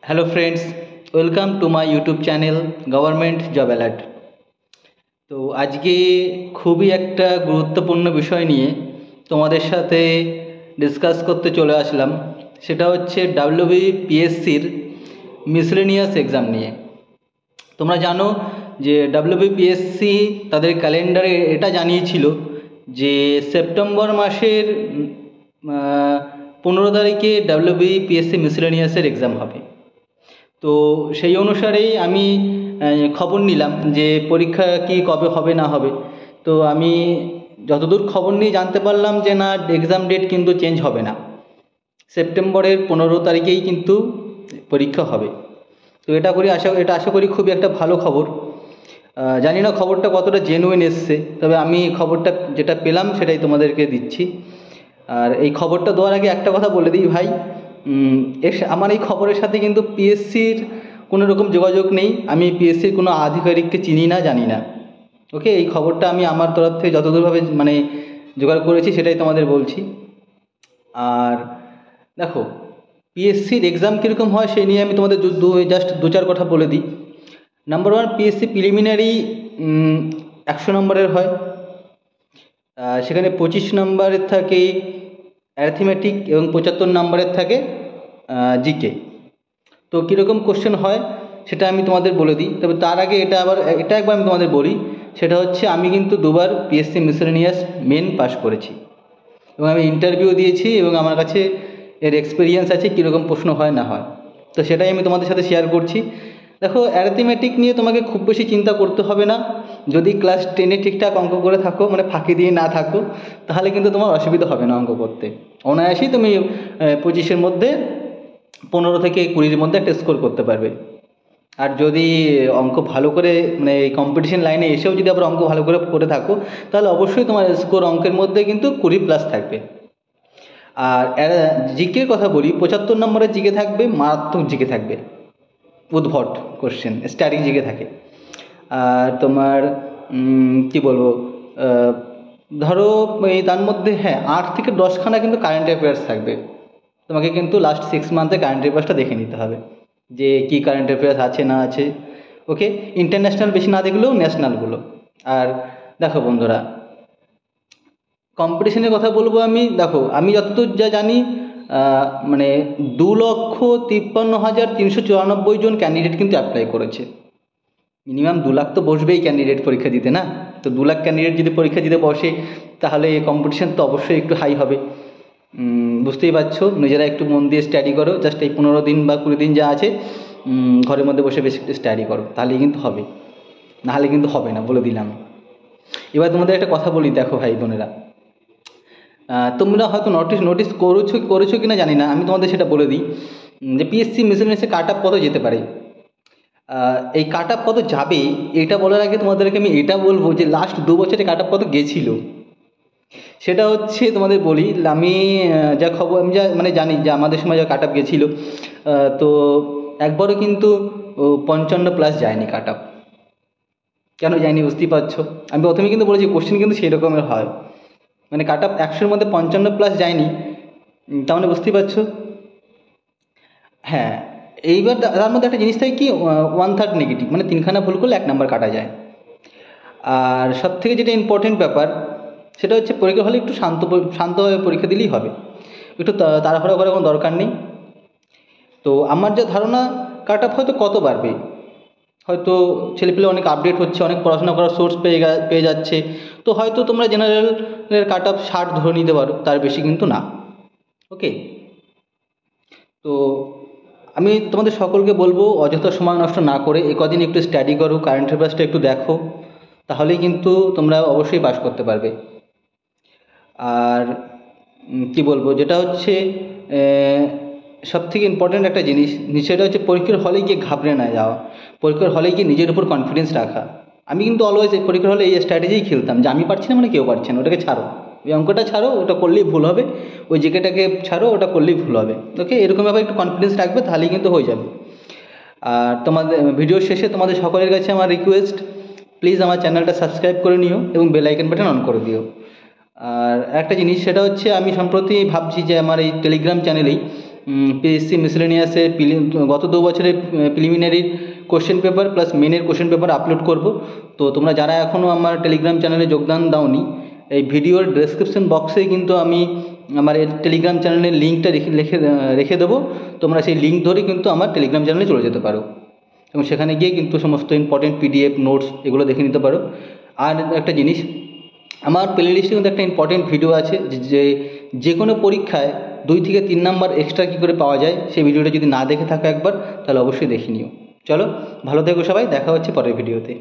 Hello friends, welcome to my YouTube channel government job alert. তো আজকে খুবই একটা গুরুত্বপূর্ণ বিষয় নিয়ে তোমাদের সাথে ডিসকাস করতে চলে আসলাম। সেটা হচ্ছে ডাব্লিউবিপিএসসির মিসলেনিয়াস এক্সাম নিয়ে। তোমরা জানো যে ডাব্লিউবিপিএসসি তাদের ক্যালেন্ডারে এটা জানিয়েছিল যে সেপ্টেম্বর মাসের 15 তারিখে ডাব্লিউবিপিএসসি মিসলেনিয়াসের এক্সাম হবে। তো সেই অনুসারেই আমি খবর নিলাম যে পরীক্ষা কি কবে হবে না হবে। তো আমি যতদূর খবর নিয়ে জানতে পারলাম যে না, এক্সাম ডেট কিন্তু চেঞ্জ হবে না, সেপ্টেম্বরের 15 তারিখেই কিন্তু পরীক্ষা হবে। তো এটা আশা করি খুবই একটা ভালো খবর। জানি না খবরটা কতটা জেনুইন এসছে, তবে আমি খবরটা যেটা পেলাম সেটাই তোমাদেরকে দিচ্ছি। আর এই খবরটা দেওয়ার আগে একটা কথা বলে দিই ভাই, আমার এই খবরের সাথে কিন্তু পিএসসির কোনো রকম যোগাযোগ নেই। আমি পিএসসির কোনো আধিকারিককে চিনি না, জানি না। ওকে, এই খবরটা আমি আমার তরফ থেকে যতদূরভাবে জোগাড় করেছি সেটাই তোমাদের বলছি। আর দেখো, পিএসসির এক্সাম কীরকম হয় সেই নিয়ে আমি তোমাদের জাস্ট দু চার কথা বলে দিই। নাম্বার ওয়ান, পিএসসি প্রিলিমিনারি 100 নম্বরের হয়। সেখানে 25 নম্বরের থাকে অ্যারিথমেটিক এবং 75 নম্বরের থাকে জিকে। তো কীরকম কোশ্চেন হয় সেটা আমি তোমাদের বলে দিই। তবে তার আগে এটা একবার আমি তোমাদের বলি, সেটা হচ্ছে আমি কিন্তু দুবার পিএসসি মিসলেনিয়াস মেন পাস করেছি এবং আমি ইন্টারভিউ দিয়েছি এবং আমার কাছে এর এক্সপিরিয়েন্স আছে কীরকম প্রশ্ন হয় না হয়। তো সেটাই আমি তোমাদের সাথে শেয়ার করছি। দেখো, অ্যারিথমেটিক নিয়ে তোমাকে খুব বেশি চিন্তা করতে হবে না। যদি ক্লাস 10-এ ঠিকঠাক অঙ্ক করে থাকো, ফাঁকি দিয়ে না থাকো, তাহলে কিন্তু তোমার অসুবিধা হবে না অঙ্ক করতে। অনায়াসেই তুমি 25-এর মধ্যে 15 থেকে 20-এর মধ্যে একটা স্কোর করতে পারবে। আর যদি অঙ্ক ভালো করে কম্পিটিশন লাইনে এসেও যদি আবার অঙ্ক ভালো করে থাকো, তাহলে অবশ্যই তোমার স্কোর অঙ্কের মধ্যে কিন্তু 20+ থাকবে। আর জিকের কথা বলি, 75 নম্বরের জিকে থাকবে, মারাত্মক জিকে থাকবে, উদ্ভট কোশ্চেন, স্ট্যাটিক জিকে থাকে। আর তোমার কি বলবো, ধরো তার মধ্যে 8 থেকে 10খানা কিন্তু কারেন্ট অ্যাফেয়ার্স থাকবে। তোমাকে কিন্তু লাস্ট 6 মান্থে কারেন্ট অ্যাফেয়ার্সটা দেখে নিতে হবে যে কী কারেন্ট অ্যাফেয়ার্স আছে না আছে। ওকে, ইন্টারন্যাশনাল বেশি না দেখলেও ন্যাশনালগুলো। আর দেখো বন্ধুরা, কম্পিটিশনের কথা বলবো আমি। দেখো, আমি যতদূর যা জানি 2,53,394 জন ক্যান্ডিডেট কিন্তু অ্যাপ্লাই করেছে। মিনিমাম 2 লাখ তো বসবেই ক্যান্ডিডেট পরীক্ষা দিতে, না? তো 2 লাখ ক্যান্ডিডেট যদি পরীক্ষা দিতে বসে, তাহলে কম্পিটিশন তো অবশ্যই একটু হাই হবে। বুঝতেই পারছো, নিজেরা একটু মন দিয়ে স্টাডি করো। জাস্ট এই 15 দিন বা 20 দিন যা আছে ঘরের মধ্যে বসে বেশি একটু স্টাডি করো, তাহলেই কিন্তু হবে, নাহলে কিন্তু হবে না, বলে দিলাম। এবার তোমাদের একটা কথা বলি, দেখো ভাই বোনেরা, তোমরা হয়তো নোটিস করেছো কি না জানি না, আমি তোমাদের সেটা বলে দিই যে পিএসসি মিসলেনিয়াসে কাট আপ কত যেতে পারে। এই কাট আপ কত যাবে এটা বলার আগে তোমাদেরকে আমি এটা বলবো যে লাস্ট 2 বছরে কাট আপ কত গেছিল সেটা হচ্ছে তোমাদের বলি। আমি যা খবর আমি জানি যে আমাদের সময় যা কাট আপ গেছিলো, তো একবারও কিন্তু 55+ যায়নি কাট আপ। কেন যায়নি বুঝতেই পারছো। আমি প্রথমে কিন্তু বলেছি কোশ্চেন কিন্তু সেই রকমের হয়, কাট আপ 100-এর মধ্যে 55+ যায়নি, তার বুঝতেই পারছো। হ্যাঁ, এইবার তার মধ্যে একটা জিনিস থাকে কি, 1/3 নেগেটিভ, 3খানা ভুল করলে 1 নাম্বার কাটা যায়। আর সবথেকে যেটা ইম্পর্টেন্ট ব্যাপার সেটা হচ্ছে পরীক্ষা হলে একটু শান্তভাবে পরীক্ষা দিলেই হবে, একটু তাড়াহুড়া করার কোনো দরকার নেই। তো আমার যা ধারণা, কাট আপ হয়তো কত বাড়বে, হয়তো ছেলেপেলে অনেক আপডেট হচ্ছে, অনেক পড়াশোনা করার সোর্স পেয়ে যাচ্ছে, তো হয়তো তোমরা জেনারেলের কাট আপ 60 ধরে নিতে পারো, তার বেশি কিন্তু না। ওকে, তো আমি তোমাদের সকলকে বলবো অযথা সময় নষ্ট না করে কদিন একটু স্টাডি করো, কারেন্ট অ্যাফেয়ার্সটা একটু দেখো, তাহলেই কিন্তু তোমরা অবশ্যই পাস করতে পারবে। আর কি বলবো, যেটা হচ্ছে সবথেকে ইম্পর্ট্যান্ট একটা জিনিস, সেটা হচ্ছে পরীক্ষার হলে গিয়ে ঘাবড়ে না যাওয়া, পরীক্ষার হলে গিয়ে নিজের উপর কনফিডেন্স রাখা। আমি কিন্তু অলওয়েজ পরীক্ষার হলে এই স্ট্র্যাটেজিই খেলতাম যে আমি পারছি না কেউ পারছে না, ওটাকে ছাড়ো, ওই অঙ্কটা ছাড়ো, ওটা করলেই ভুল হবে, ওই জিকেটাকে ছাড়ো, ওটা করলেই ভুল হবে। ওকে, এরকমভাবে একটু কনফিডেন্স রাখবে, তাহলেই কিন্তু হয়ে যাবে। আর তোমাদের ভিডিওর শেষে তোমাদের সকলের কাছে আমার রিকোয়েস্ট, প্লিজ আমার চ্যানেলটা সাবস্ক্রাইব করে নিও এবং বেল আইকন বাটন অন করে দিও। আর একটা জিনিস, সেটা হচ্ছে আমি সম্প্রতি ভাবছি যে আমার এই টেলিগ্রাম চ্যানেলেই পিএসসি মিসেলেনিয়াসের গত 2 বছরের প্রিলিমিনারির কোশ্চেন পেপার প্লাস মেনের কোশ্চেন পেপার আপলোড করব। তো তোমরা যারা এখনও আমার টেলিগ্রাম চ্যানেলে যোগদান দাওনি, এই ভিডিওর ডেসক্রিপশন বক্সে কিন্তু আমি আমার এই টেলিগ্রাম চ্যানেলের লিঙ্কটা রেখে দেবো। তোমরা সেই লিঙ্ক ধরে কিন্তু আমার টেলিগ্রাম চ্যানেলে চলে যেতে পারো এবং সেখানে গিয়ে কিন্তু সমস্ত ইম্পর্টেন্ট পিডিএফ নোটস এগুলো দেখে নিতে পারো। আর একটা জিনিস, আমার প্লে লিস্টে কিন্তু একটা ইম্পর্টেন্ট ভিডিও আছে যে কোনো পরীক্ষায় 2 থেকে 3 নাম্বার এক্সট্রা কী করে পাওয়া যায়, সেই ভিডিওটা যদি না দেখে থাকো একবার, তাহলে অবশ্যই দেখে নিও। চলো, ভালো থেকো সবাই, দেখা হচ্ছে পরের ভিডিওতে।